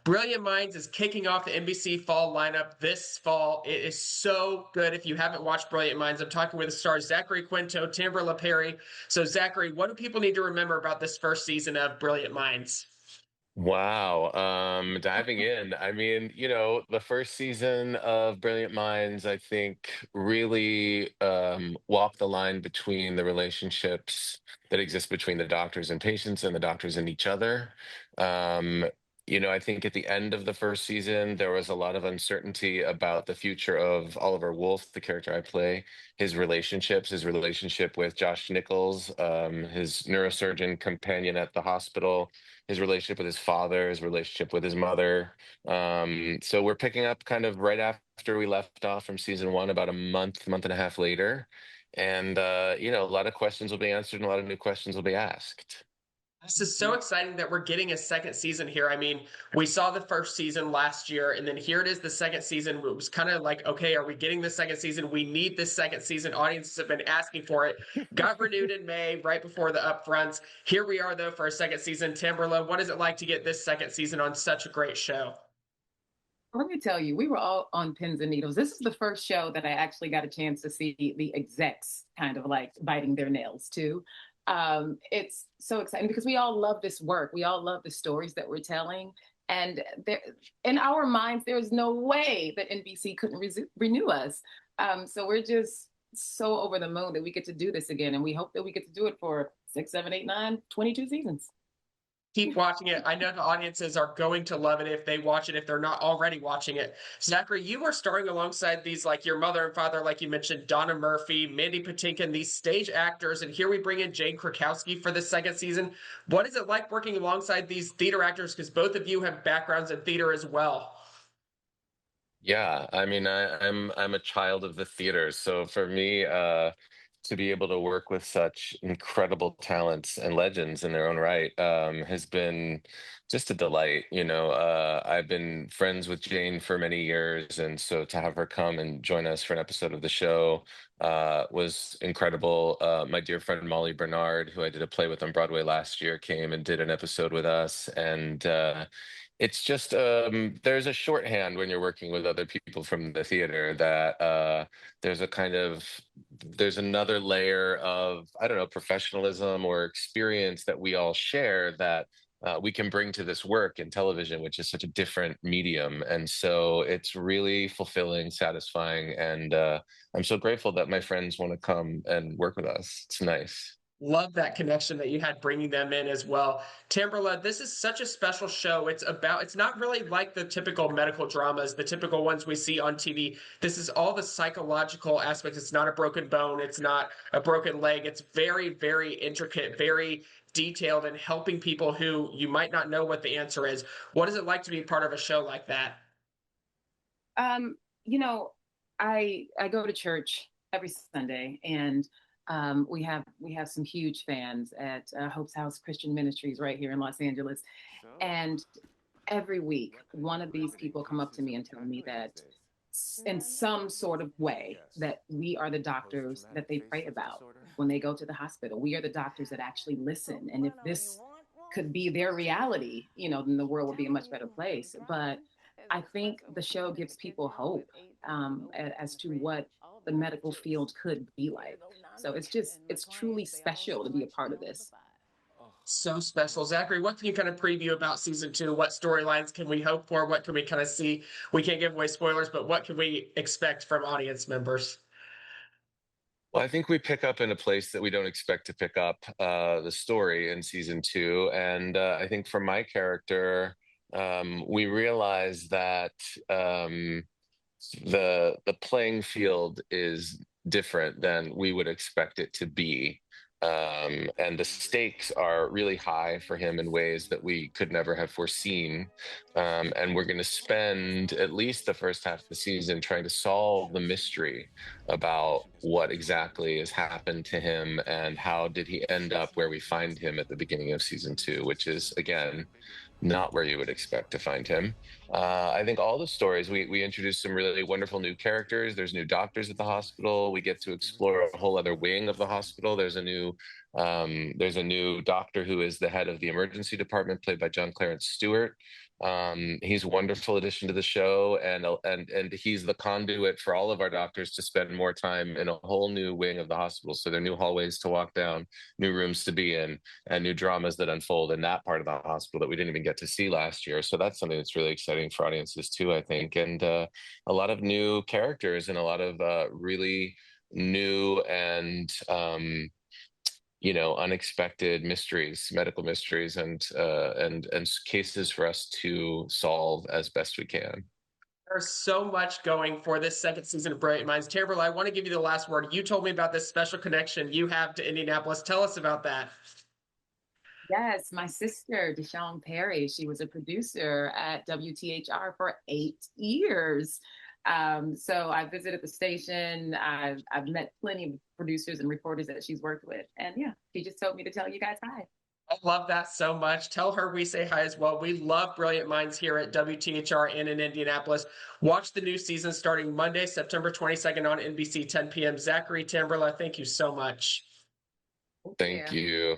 Brilliant Minds is kicking off the NBC fall lineup this fall. It is so good. If you haven't watched Brilliant Minds, I'm talking with the stars Zachary Quinto, Tamara Perry. So, Zachary, what do people need to remember about this first season of Brilliant Minds? Wow. Diving in. I mean, the first season of Brilliant Minds, I think, really walked the line between the relationships that exist between the doctors and patients and the doctors and each other. Um, I think at the end of the first season, there was a lot of uncertainty about the future of Oliver Wolf, the character I play, his relationship with Josh Nichols, his neurosurgeon companion at the hospital, his relationship with his father, his relationship with his mother. So we're picking up kind of right after we left off from season one, about a month and a half later. And a lot of questions will be answered and a lot of new questions will be asked. This is so exciting that we're getting a second season here. I mean, we saw the first season last year, and then here it is, the second season. It was kind of like, okay, are we getting the second season? We need this second season. Audiences have been asking for it. Got renewed in May, right before the upfronts. Here we are, though, for a second season. Timberla, what is it like to get this second season on such a great show? Let me tell you, we were all on pins and needles. This is the first show that I actually got a chance to see the execs kind of like biting their nails too. It's so exciting because we all love this work. We all love the stories that we're telling. And there, in our minds, there is no way that NBC couldn't renew us. So we're just so over the moon that we get to do this again. And we hope that we get to do it for 6, 7, 8, 9, 22 seasons. Keep watching it. I know the audiences are going to love it if they watch it, if they're not already watching it. Zachary, you are starring alongside these, like your mother and father, like you mentioned, Donna Murphy, Mandy Patinkin, these stage actors. And here we bring in Jane Krakowski for the second season. What is it like working alongside these theater actors? Because both of you have backgrounds in theater as well. Yeah, I mean, I'm a child of the theater, so for me, to be able to work with such incredible talents and legends in their own right, has been just a delight. I've been friends with Jane for many years, and so to have her come and join us for an episode of the show was incredible. My dear friend Molly Bernard, who I did a play with on Broadway last year, came and did an episode with us, and it's just there's a shorthand when you're working with other people from the theater that there's a kind of there's another layer of, I don't know, professionalism or experience that we all share that we can bring to this work in television, which is such a different medium. And so it's really fulfilling, satisfying, and I'm so grateful that my friends want to come and work with us. It's nice. Love that connection that you had bringing them in as well. Timberla, this is such a special show. It's not really like the typical medical dramas, the typical ones we see on TV. This is all the psychological aspects. It's not a broken bone. It's not a broken leg. It's very, very intricate, very detailed and helping people who you might not know what the answer is. What is it like to be part of a show like that? Um, you know, I go to church every Sunday, and we have some huge fans at Hope's House Christian Ministries right here in Los Angeles, and every week one of these people come up to me and tell me that in some sort of way that we are the doctors that they pray about when they go to the hospital. We are the doctors that actually listen, and if this could be their reality, then the world would be a much better place. But I think the show gives people hope as to what the medical field could be like. So it's truly special to be a part of this. So special. Zachary, what can you kind of preview about season two? What storylines can we hope for? What can we kind of see? We can't give away spoilers, but what can we expect from audience members? Well, I think we pick up in a place that we don't expect to pick up the story in season two. And I think for my character, we realize that the playing field is different than we would expect it to be. And the stakes are really high for him in ways that we could never have foreseen. And we're going to spend at least the first half of the season trying to solve the mystery about what exactly has happened to him and how did he end up where we find him at the beginning of season two, which is, again, not where you would expect to find him. I think all the stories, we introduced some really wonderful new characters. There's new doctors at the hospital. We get to explore a whole other wing of the hospital. There's a new doctor who is the head of the emergency department, played by John Clarence Stewart. He's a wonderful addition to the show, and he's the conduit for all of our doctors to spend more time in a whole new wing of the hospital. So there are new hallways to walk down, new rooms to be in, and new dramas that unfold in that part of the hospital that we didn't even get to see last year. So that's something that's really exciting for audiences too, I think, and a lot of new characters and a lot of really new and unexpected mysteries, medical mysteries, and cases for us to solve as best we can. There's so much going for this second season of Brilliant Minds. Tamberla, I want to give you the last word. You told me about this special connection you have to Indianapolis. Tell us about that. Yes, my sister, Deshawn Perry, she was a producer at WTHR for 8 years. So I visited the station. I've met plenty of producers and reporters that she's worked with. And yeah, she just told me to tell you guys hi. I love that so much. Tell her we say hi as well. We love Brilliant Minds here at WTHR and in Indianapolis. Watch the new season starting Monday, September 22nd on NBC, 10 p.m. Zachary, Tamberla, thank you so much. Thank you.